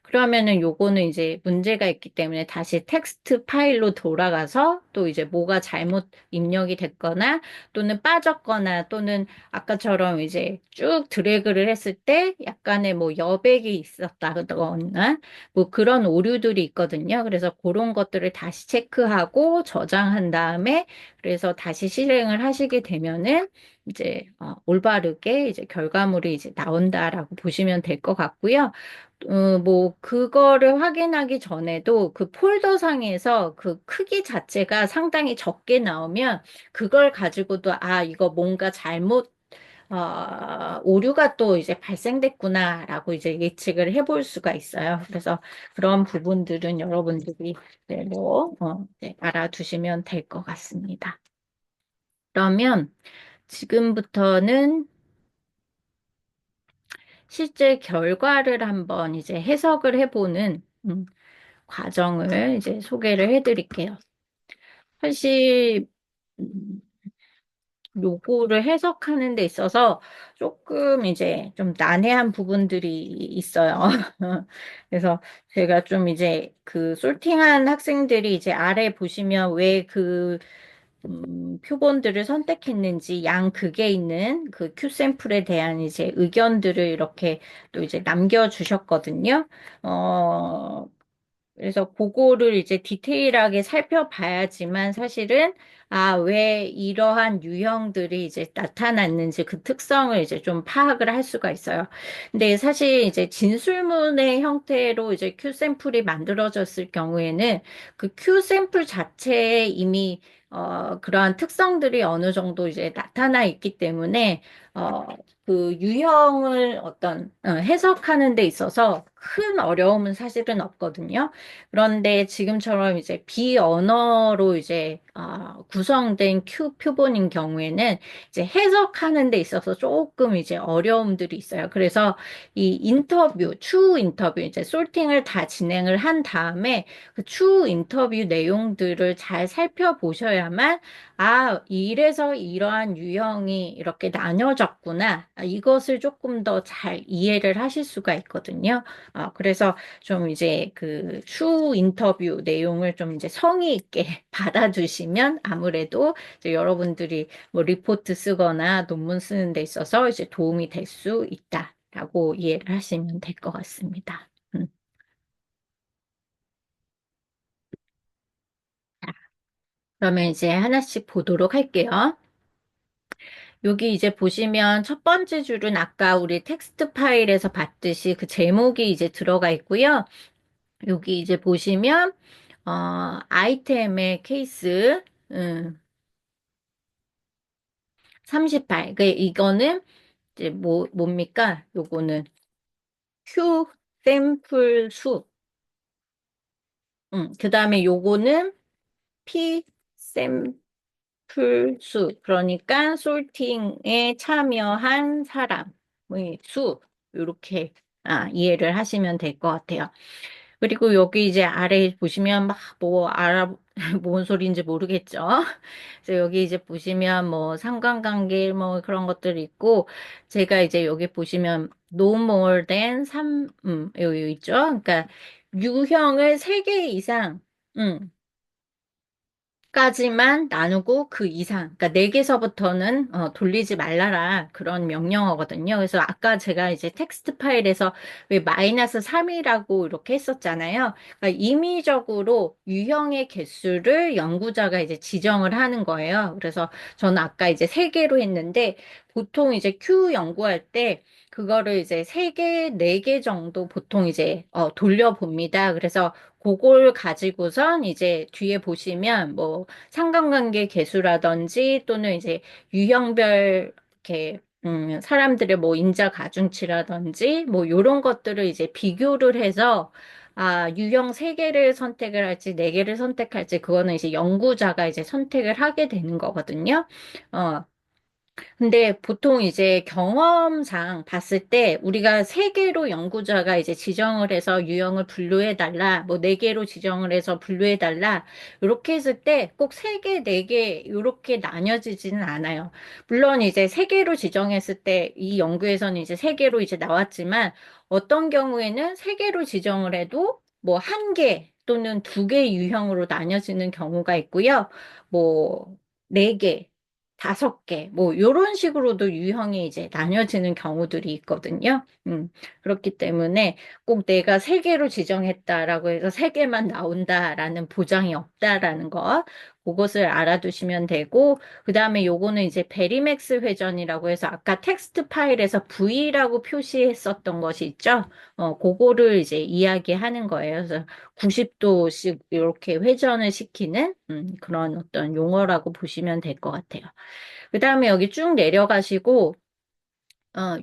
그러면은 요거는 이제 문제가 있기 때문에 다시 텍스트 파일로 돌아가서 또 이제 뭐가 잘못 입력이 됐거나 또는 빠졌거나 또는 아까처럼 이제 쭉 드래그를 했을 때 약간의 뭐 여백이 있었다거나 뭐 그런 오류들이 있거든요. 그래서 그런 것들을 다시 체크하고 저장한 다음에 그래서 다시 실행을 하시게 되면은 이제 올바르게 이제 결과물이 이제 나온다라고 보시면 될 것 같고요. 뭐 그거를 확인하기 전에도 그 폴더 상에서 그 크기 자체가 상당히 적게 나오면 그걸 가지고도 아 이거 뭔가 잘못 오류가 또 이제 발생됐구나라고 이제 예측을 해볼 수가 있어요. 그래서 그런 부분들은 여러분들이 네, 네, 알아두시면 될 것 같습니다. 그러면 지금부터는 실제 결과를 한번 이제 해석을 해보는 과정을 이제 소개를 해드릴게요. 사실 음, 요거를 해석하는 데 있어서 조금 이제 좀 난해한 부분들이 있어요. 그래서 제가 좀 이제 그 솔팅한 학생들이 이제 아래 보시면 왜 그 표본들을 선택했는지 양극에 있는 그 Q 샘플에 대한 이제 의견들을 이렇게 또 이제 남겨주셨거든요. 그래서 그거를 이제 디테일하게 살펴봐야지만 사실은 왜 이러한 유형들이 이제 나타났는지 그 특성을 이제 좀 파악을 할 수가 있어요. 근데 사실 이제 진술문의 형태로 이제 Q 샘플이 만들어졌을 경우에는 그 Q 샘플 자체에 이미 그러한 특성들이 어느 정도 이제 나타나 있기 때문에 어, 그 유형을 해석하는 데 있어서 큰 어려움은 사실은 없거든요. 그런데 지금처럼 이제 비언어로 이제 구성된 큐 표본인 경우에는 이제 해석하는 데 있어서 조금 이제 어려움들이 있어요. 그래서 이 인터뷰, 추후 인터뷰, 이제 솔팅을 다 진행을 한 다음에 그 추후 인터뷰 내용들을 잘 살펴보셔야만 이래서 이러한 유형이 이렇게 나뉘어졌구나. 이것을 조금 더 잘 이해를 하실 수가 있거든요. 그래서 좀 이제 그 추 인터뷰 내용을 좀 이제 성의 있게 받아두시면 아무래도 이제 여러분들이 뭐 리포트 쓰거나 논문 쓰는 데 있어서 이제 도움이 될 수 있다라고 이해를 하시면 될 것 같습니다. 그러면 이제 하나씩 보도록 할게요. 여기 이제 보시면 첫 번째 줄은 아까 우리 텍스트 파일에서 봤듯이 그 제목이 이제 들어가 있고요. 여기 이제 보시면 아이템의 케이스 38. 이거는 이제 뭡니까? 요거는 Q 샘플 수. 그다음에 요거는 P 샘플 수. 그러니까 솔팅에 참여한 사람의 수. 요렇게 이해를 하시면 될 것 같아요. 그리고 여기 이제 아래 보시면 막 뭔 소리인지 모르겠죠? 그래서 여기 이제 보시면 뭐 상관관계 뭐 그런 것들이 있고, 제가 이제 여기 보시면 no more than 3, 여기 있죠? 그러니까 유형을 3개 이상, 음, 4개까지만 나누고 그 이상, 그러니까 4개서부터는 돌리지 말라라 그런 명령어거든요. 그래서 아까 제가 이제 텍스트 파일에서 왜 마이너스 3이라고 이렇게 했었잖아요. 그러니까 임의적으로 유형의 개수를 연구자가 이제 지정을 하는 거예요. 그래서 저는 아까 이제 3개로 했는데 보통 이제 Q 연구할 때 그거를 이제 3개, 4개 정도 보통 이제 돌려봅니다. 그래서 그걸 가지고선 이제 뒤에 보시면 뭐 상관관계 계수라든지 또는 이제 유형별 이렇게 사람들의 뭐 인자 가중치라든지 뭐 요런 것들을 이제 비교를 해서 유형 3개를 선택을 할지 4개를 선택할지 그거는 이제 연구자가 이제 선택을 하게 되는 거거든요. 어, 근데 보통 이제 경험상 봤을 때 우리가 3개로 연구자가 이제 지정을 해서 유형을 분류해달라, 뭐 4개로 지정을 해서 분류해달라, 이렇게 했을 때 꼭 3개, 4개 이렇게 나뉘어지지는 않아요. 물론 이제 3개로 지정했을 때 이 연구에서는 이제 3개로 이제 나왔지만 어떤 경우에는 3개로 지정을 해도 뭐 1개 또는 2개 유형으로 나뉘어지는 경우가 있고요. 뭐 4개 5개, 뭐, 요런 식으로도 유형이 이제 나뉘어지는 경우들이 있거든요. 그렇기 때문에 꼭 내가 3개로 지정했다라고 해서 3개만 나온다라는 보장이 없다라는 것, 그것을 알아두시면 되고, 그 다음에 요거는 이제 베리맥스 회전이라고 해서 아까 텍스트 파일에서 V라고 표시했었던 것이 있죠? 그거를 이제 이야기하는 거예요. 그래서 90도씩 이렇게 회전을 시키는 그런 어떤 용어라고 보시면 될 것 같아요. 그 다음에 여기 쭉 내려가시고,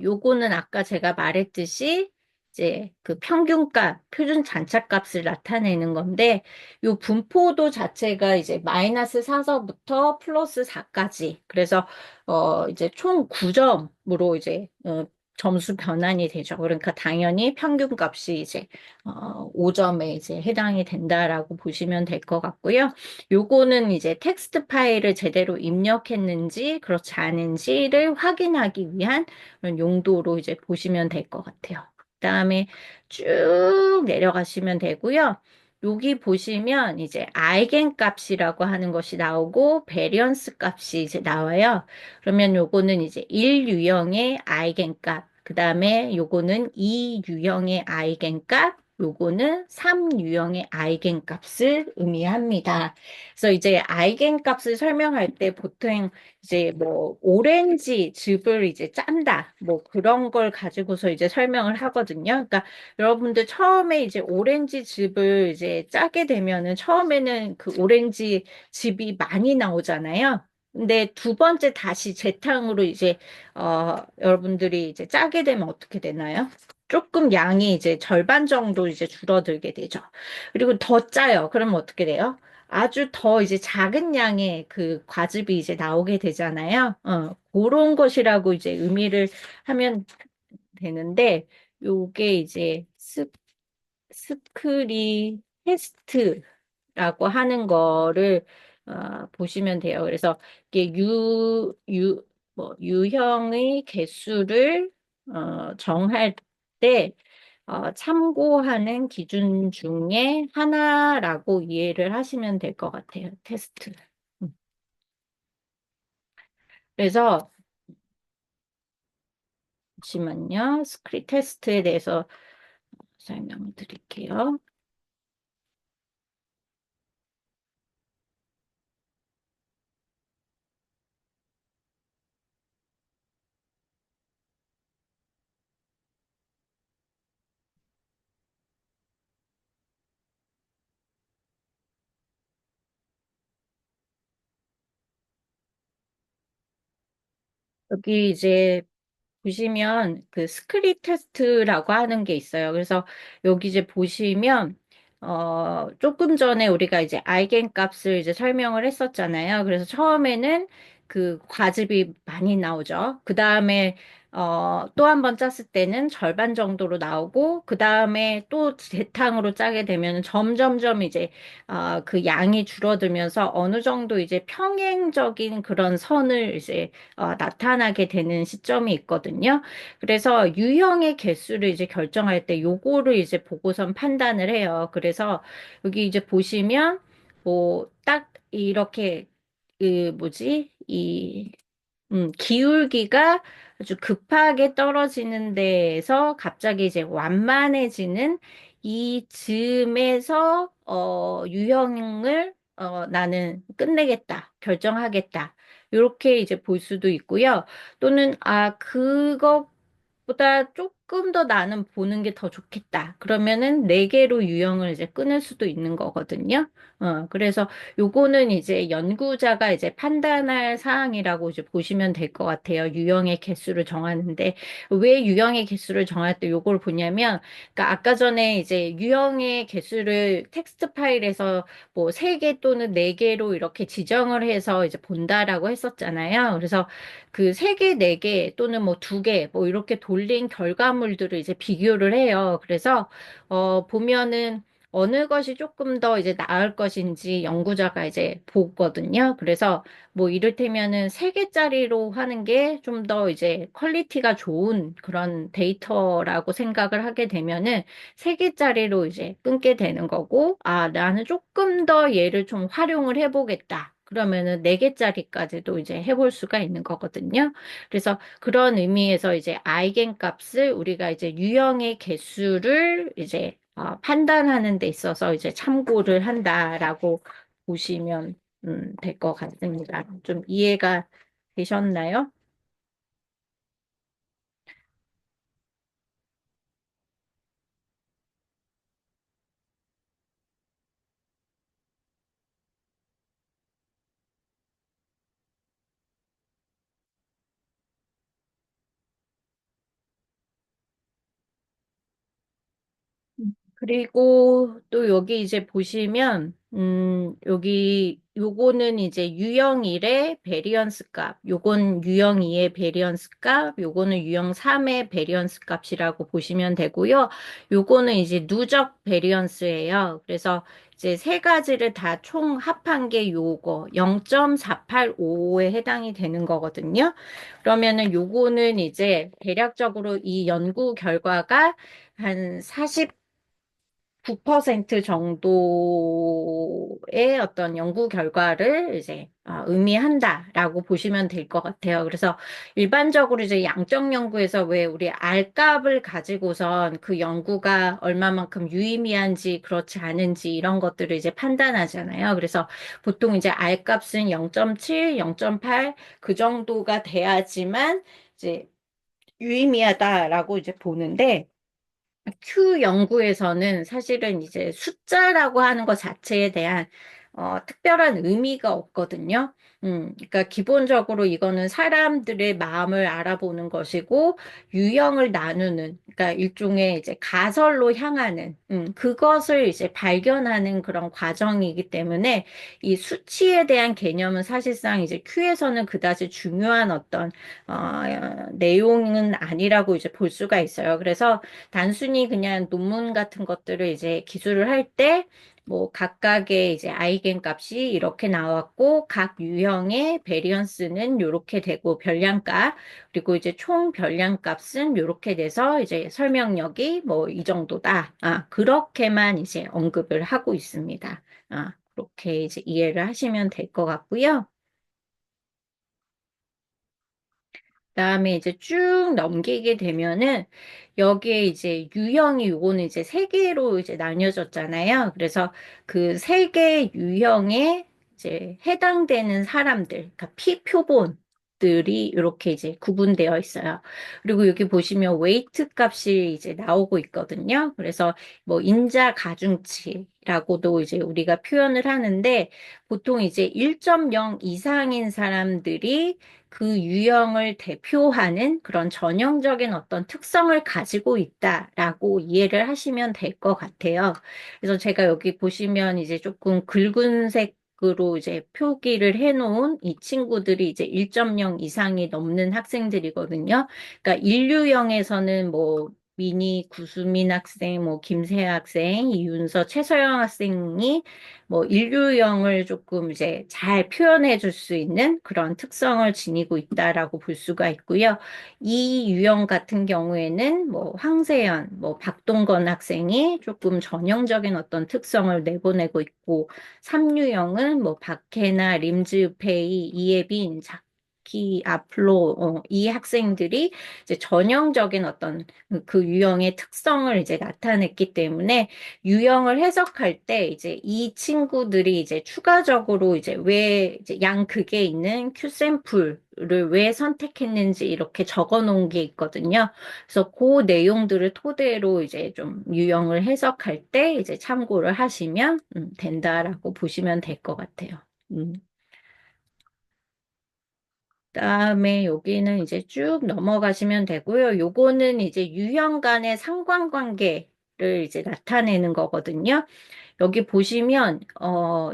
요거는 아까 제가 말했듯이, 이제 그 평균값, 표준 잔차값을 나타내는 건데, 요 분포도 자체가 이제 마이너스 4서부터 플러스 4까지. 그래서, 이제 총 9점으로 이제, 점수 변환이 되죠. 그러니까 당연히 평균값이 이제, 5점에 이제 해당이 된다라고 보시면 될 것 같고요. 요거는 이제 텍스트 파일을 제대로 입력했는지 그렇지 않은지를 확인하기 위한 그런 용도로 이제 보시면 될 것 같아요. 그다음에 쭉 내려가시면 되고요. 여기 보시면 이제 아이겐 값이라고 하는 것이 나오고 베리언스 값이 이제 나와요. 그러면 요거는 이제 1유형의 아이겐 값, 그다음에 요거는 2유형의 아이겐 값, 요거는 3유형의 아이겐 값을 의미합니다. 그래서 이제 아이겐 값을 설명할 때 보통 이제 뭐 오렌지 즙을 이제 짠다 뭐 그런 걸 가지고서 이제 설명을 하거든요. 그러니까 여러분들 처음에 이제 오렌지 즙을 이제 짜게 되면은 처음에는 그 오렌지 즙이 많이 나오잖아요. 근데 두 번째 다시 재탕으로 이제 여러분들이 이제 짜게 되면 어떻게 되나요? 조금 양이 이제 절반 정도 이제 줄어들게 되죠. 그리고 더 짜요. 그러면 어떻게 돼요? 아주 더 이제 작은 양의 그 과즙이 이제 나오게 되잖아요. 그런 것이라고 이제 의미를 하면 되는데, 요게 이제 스크리 테스트라고 하는 거를 보시면 돼요. 그래서 이게 뭐, 유형의 개수를 정할 때 참고하는 기준 중에 하나라고 이해를 하시면 될 것 같아요. 테스트. 음. 그래서 잠시만요. 스크린 테스트에 대해서 설명을 드릴게요. 여기 이제 보시면 그 스크린 테스트라고 하는 게 있어요. 그래서 여기 이제 보시면 조금 전에 우리가 이제 아이겐 값을 이제 설명을 했었잖아요. 그래서 처음에는 그 과즙이 많이 나오죠. 그 다음에 또 한 번 짰을 때는 절반 정도로 나오고 그 다음에 또 재탕으로 짜게 되면 점점점 이제 그 양이 줄어들면서 어느 정도 이제 평행적인 그런 선을 이제 나타나게 되는 시점이 있거든요. 그래서 유형의 개수를 이제 결정할 때 요거를 이제 보고선 판단을 해요. 그래서 여기 이제 보시면 뭐, 딱, 이렇게, 기울기가 아주 급하게 떨어지는 데에서 갑자기 이제 완만해지는 이 즈음에서, 유형을, 나는 끝내겠다, 결정하겠다. 이렇게 이제 볼 수도 있고요. 또는, 그것보다 조금 더 나는 보는 게 더 좋겠다. 그러면은 네 개로 유형을 이제 끊을 수도 있는 거거든요. 그래서 요거는 이제 연구자가 이제 판단할 사항이라고 이제 보시면 될 것 같아요. 유형의 개수를 정하는데 왜 유형의 개수를 정할 때 요걸 보냐면, 그러니까 아까 전에 이제 유형의 개수를 텍스트 파일에서 뭐 세 개 또는 네 개로 이렇게 지정을 해서 이제 본다라고 했었잖아요. 그래서 그 세 개, 네 개 또는 뭐 두 개 뭐 이렇게 돌린 결과물들을 이제 비교를 해요. 그래서 보면은 어느 것이 조금 더 이제 나을 것인지 연구자가 이제 보거든요. 그래서 뭐 이를테면은 세 개짜리로 하는 게 좀 더 이제 퀄리티가 좋은 그런 데이터라고 생각을 하게 되면은 세 개짜리로 이제 끊게 되는 거고, 나는 조금 더 얘를 좀 활용을 해보겠다. 그러면은 네 개짜리까지도 이제 해볼 수가 있는 거거든요. 그래서 그런 의미에서 이제 아이겐 값을 우리가 이제 유형의 개수를 이제 판단하는 데 있어서 이제 참고를 한다라고 보시면 될 것 같습니다. 좀 이해가 되셨나요? 그리고 또 여기 이제 보시면, 여기, 요거는 이제 유형 1의 베리언스 값, 요건 유형 2의 베리언스 값, 요거는 유형 3의 베리언스 값이라고 보시면 되고요. 요거는 이제 누적 베리언스예요. 그래서 이제 세 가지를 다 총 합한 게 요거 0.485에 해당이 되는 거거든요. 그러면은 요거는 이제 대략적으로 이 연구 결과가 한 9% 정도의 어떤 연구 결과를 이제 의미한다라고 보시면 될 것 같아요. 그래서 일반적으로 이제 양적 연구에서 왜 우리 R값을 가지고선 그 연구가 얼마만큼 유의미한지 그렇지 않은지 이런 것들을 이제 판단하잖아요. 그래서 보통 이제 R값은 0.7, 0.8 그 정도가 돼야지만 이제 유의미하다라고 이제 보는데, Q 연구에서는 사실은 이제 숫자라고 하는 것 자체에 대한 특별한 의미가 없거든요. 그러니까 기본적으로 이거는 사람들의 마음을 알아보는 것이고 유형을 나누는, 그러니까 일종의 이제 가설로 향하는, 그것을 이제 발견하는 그런 과정이기 때문에 이 수치에 대한 개념은 사실상 이제 Q에서는 그다지 중요한 어떤 내용은 아니라고 이제 볼 수가 있어요. 그래서 단순히 그냥 논문 같은 것들을 이제 기술을 할 때, 뭐, 각각의 이제 아이겐 값이 이렇게 나왔고, 각 유형의 베리언스는 이렇게 되고, 별량값, 그리고 이제 총 별량값은 이렇게 돼서 이제 설명력이 뭐 이 정도다. 그렇게만 이제 언급을 하고 있습니다. 그렇게 이제 이해를 하시면 될 것 같고요. 그다음에 이제 쭉 넘기게 되면은 여기에 이제 유형이 요거는 이제 세 개로 이제 나뉘어졌잖아요. 그래서 그 세 개 유형에 이제 해당되는 사람들, 그러니까 피표본들이 이렇게 이제 구분되어 있어요. 그리고 여기 보시면 웨이트 값이 이제 나오고 있거든요. 그래서 뭐 인자 가중치라고도 이제 우리가 표현을 하는데, 보통 이제 1.0 이상인 사람들이 그 유형을 대표하는 그런 전형적인 어떤 특성을 가지고 있다라고 이해를 하시면 될 것 같아요. 그래서 제가 여기 보시면 이제 조금 굵은 색으로 이제 표기를 해놓은 이 친구들이 이제 1.0 이상이 넘는 학생들이거든요. 그러니까 인류형에서는 뭐 미니 구수민 학생, 뭐 김세아 학생, 이윤서, 최서영 학생이 뭐 인류형을 조금 이제 잘 표현해 줄 수 있는 그런 특성을 지니고 있다라고 볼 수가 있고요. 이 유형 같은 경우에는 뭐 황세연, 뭐 박동건 학생이 조금 전형적인 어떤 특성을 내보내고 있고, 3유형은 뭐 박해나 림즈페이, 이예빈, 자키, 앞로 이 학생들이 이제 전형적인 어떤 그 유형의 특성을 이제 나타냈기 때문에 유형을 해석할 때 이제 이 친구들이 이제 추가적으로 이제 왜 이제 양극에 있는 Q 샘플을 왜 선택했는지 이렇게 적어 놓은 게 있거든요. 그래서 그 내용들을 토대로 이제 좀 유형을 해석할 때 이제 참고를 하시면 된다라고 보시면 될 것 같아요. 음. 그다음에 여기는 이제 쭉 넘어가시면 되고요. 요거는 이제 유형 간의 상관관계를 이제 나타내는 거거든요. 여기 보시면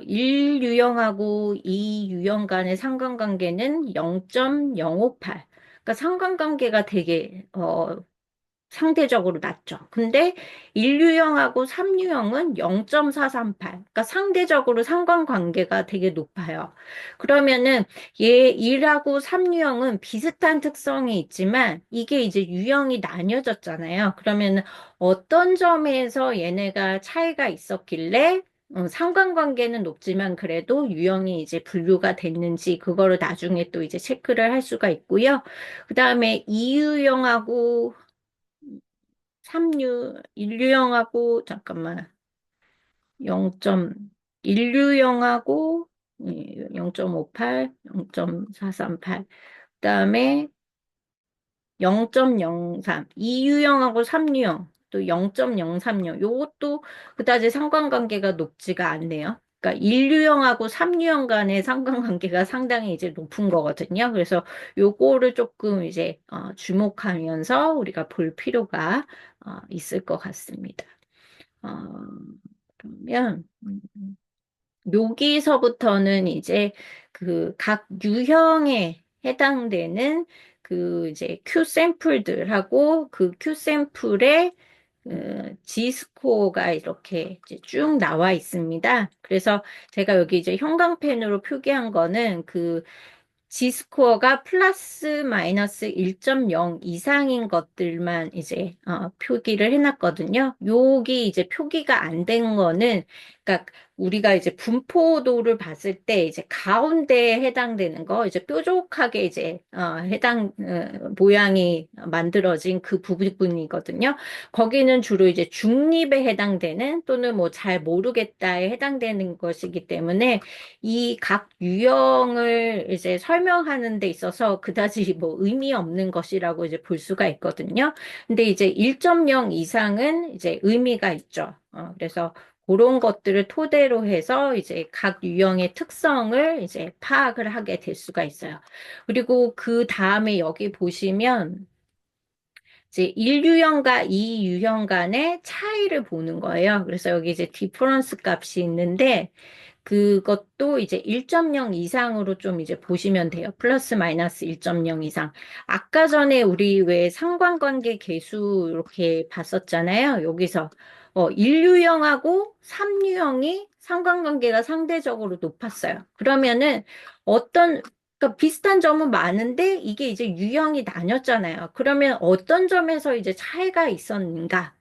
1유형하고 2유형 간의 상관관계는 0.058. 그러니까 상관관계가 되게 상대적으로 낮죠. 근데 1유형하고 3유형은 0.438. 그러니까 상대적으로 상관관계가 되게 높아요. 그러면은 얘 1하고 3유형은 비슷한 특성이 있지만 이게 이제 유형이 나뉘어졌잖아요. 그러면은 어떤 점에서 얘네가 차이가 있었길래 상관관계는 높지만 그래도 유형이 이제 분류가 됐는지 그거를 나중에 또 이제 체크를 할 수가 있고요. 그 다음에 2유형하고 1유형하고, 잠깐만, 1유형하고 0.58, 0.438, 그 다음에 0.03, 2유형하고 3유형, 또 0.030, 요것도 그다지 상관관계가 높지가 않네요. 그러니까 1유형하고 3유형 간의 상관관계가 상당히 이제 높은 거거든요. 그래서 요거를 조금 이제 주목하면서 우리가 볼 필요가 있을 것 같습니다. 어, 그러면 여기서부터는 이제 그 각 유형에 해당되는 그 이제 Q 샘플들하고 그 Q 샘플의 G 스코어가 이렇게 이제 쭉 나와 있습니다. 그래서 제가 여기 이제 형광펜으로 표기한 거는 그 G스코어가 플러스 마이너스 1.0 이상인 것들만 이제 표기를 해놨거든요. 여기 이제 표기가 안 된 거는 그러니까 우리가 이제 분포도를 봤을 때 이제 가운데에 해당되는 거 이제 뾰족하게 이제 해당 모양이 만들어진 그 부분이거든요. 거기는 주로 이제 중립에 해당되는 또는 뭐 잘 모르겠다에 해당되는 것이기 때문에 이 각 유형을 이제 설명하는 데 있어서 그다지 뭐 의미 없는 것이라고 이제 볼 수가 있거든요. 근데 이제 1.0 이상은 이제 의미가 있죠. 그래서 그런 것들을 토대로 해서 이제 각 유형의 특성을 이제 파악을 하게 될 수가 있어요. 그리고 그 다음에 여기 보시면 이제 1유형과 2유형 간의 차이를 보는 거예요. 그래서 여기 이제 디퍼런스 값이 있는데 그것도 이제 1.0 이상으로 좀 이제 보시면 돼요. 플러스 마이너스 1.0 이상. 아까 전에 우리 왜 상관관계 계수 이렇게 봤었잖아요. 여기서 1유형하고 3유형이 상관관계가 상대적으로 높았어요. 그러면은 어떤 그러니까 비슷한 점은 많은데 이게 이제 유형이 나뉘었잖아요. 그러면 어떤 점에서 이제 차이가 있었는가?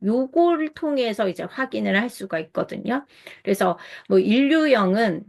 요거를 통해서 이제 확인을 할 수가 있거든요. 그래서 뭐 인류형은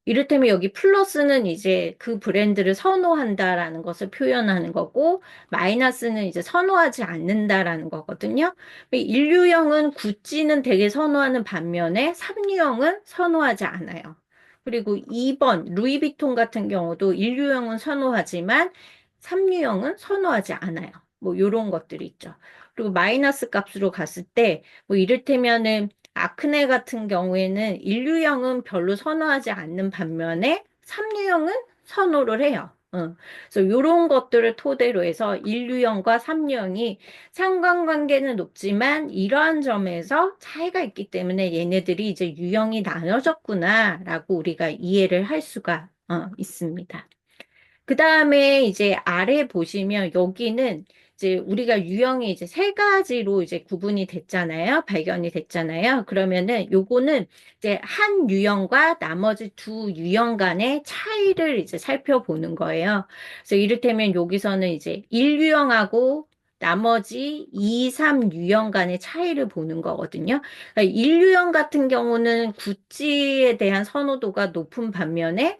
이를테면 여기 플러스는 이제 그 브랜드를 선호한다라는 것을 표현하는 거고, 마이너스는 이제 선호하지 않는다라는 거거든요. 인류형은 구찌는 되게 선호하는 반면에 삼류형은 선호하지 않아요. 그리고 2번 루이비통 같은 경우도 인류형은 선호하지만 삼류형은 선호하지 않아요. 뭐 이런 것들이 있죠. 그리고 마이너스 값으로 갔을 때 뭐 이를테면은 아크네 같은 경우에는 인류형은 별로 선호하지 않는 반면에 삼류형은 선호를 해요. 그래서 이런 것들을 토대로 해서 인류형과 삼류형이 상관관계는 높지만 이러한 점에서 차이가 있기 때문에 얘네들이 이제 유형이 나눠졌구나라고 우리가 이해를 할 수가 있습니다. 그 다음에 이제 아래 보시면 여기는 이제 우리가 유형이 이제 세 가지로 이제 구분이 됐잖아요. 발견이 됐잖아요. 그러면은 요거는 이제 한 유형과 나머지 두 유형 간의 차이를 이제 살펴보는 거예요. 그래서 이를테면 여기서는 이제 1유형하고 나머지 2, 3유형 간의 차이를 보는 거거든요. 그러니까 1유형 같은 경우는 구찌에 대한 선호도가 높은 반면에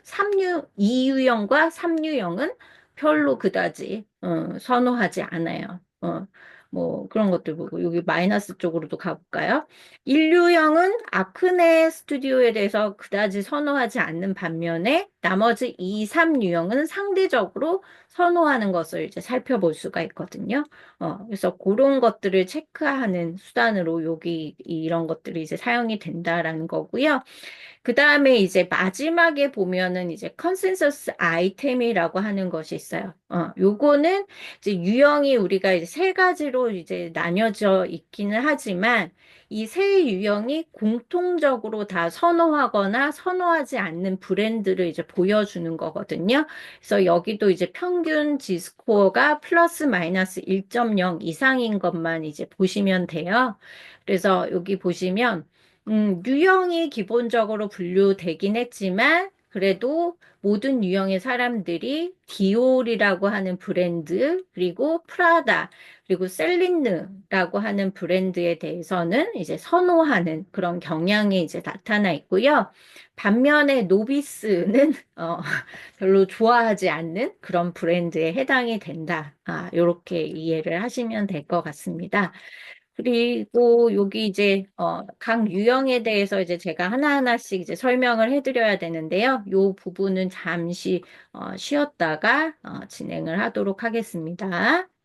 2유형과 3유형은 별로 그다지 선호하지 않아요. 뭐 그런 것들 보고 여기 마이너스 쪽으로도 가볼까요? 1유형은 아크네 스튜디오에 대해서 그다지 선호하지 않는 반면에 나머지 2, 3유형은 상대적으로 선호하는 것을 이제 살펴볼 수가 있거든요. 그래서 그런 것들을 체크하는 수단으로 여기 이런 것들이 이제 사용이 된다라는 거고요. 그 다음에 이제 마지막에 보면은 이제 컨센서스 아이템이라고 하는 것이 있어요. 요거는 이제 유형이 우리가 이제 세 가지로 이제 나뉘어져 있기는 하지만 이 세 유형이 공통적으로 다 선호하거나 선호하지 않는 브랜드를 이제 보여주는 거거든요. 그래서 여기도 이제 평균 지스코어가 플러스 마이너스 1.0 이상인 것만 이제 보시면 돼요. 그래서 여기 보시면 유형이 기본적으로 분류되긴 했지만, 그래도 모든 유형의 사람들이 디올이라고 하는 브랜드, 그리고 프라다, 그리고 셀린느라고 하는 브랜드에 대해서는 이제 선호하는 그런 경향이 이제 나타나 있고요. 반면에 노비스는 별로 좋아하지 않는 그런 브랜드에 해당이 된다. 이렇게 이해를 하시면 될 것 같습니다. 그리고 여기 이제 각 유형에 대해서 이제 제가 하나하나씩 이제 설명을 해드려야 되는데요. 이 부분은 잠시 쉬었다가 진행을 하도록 하겠습니다.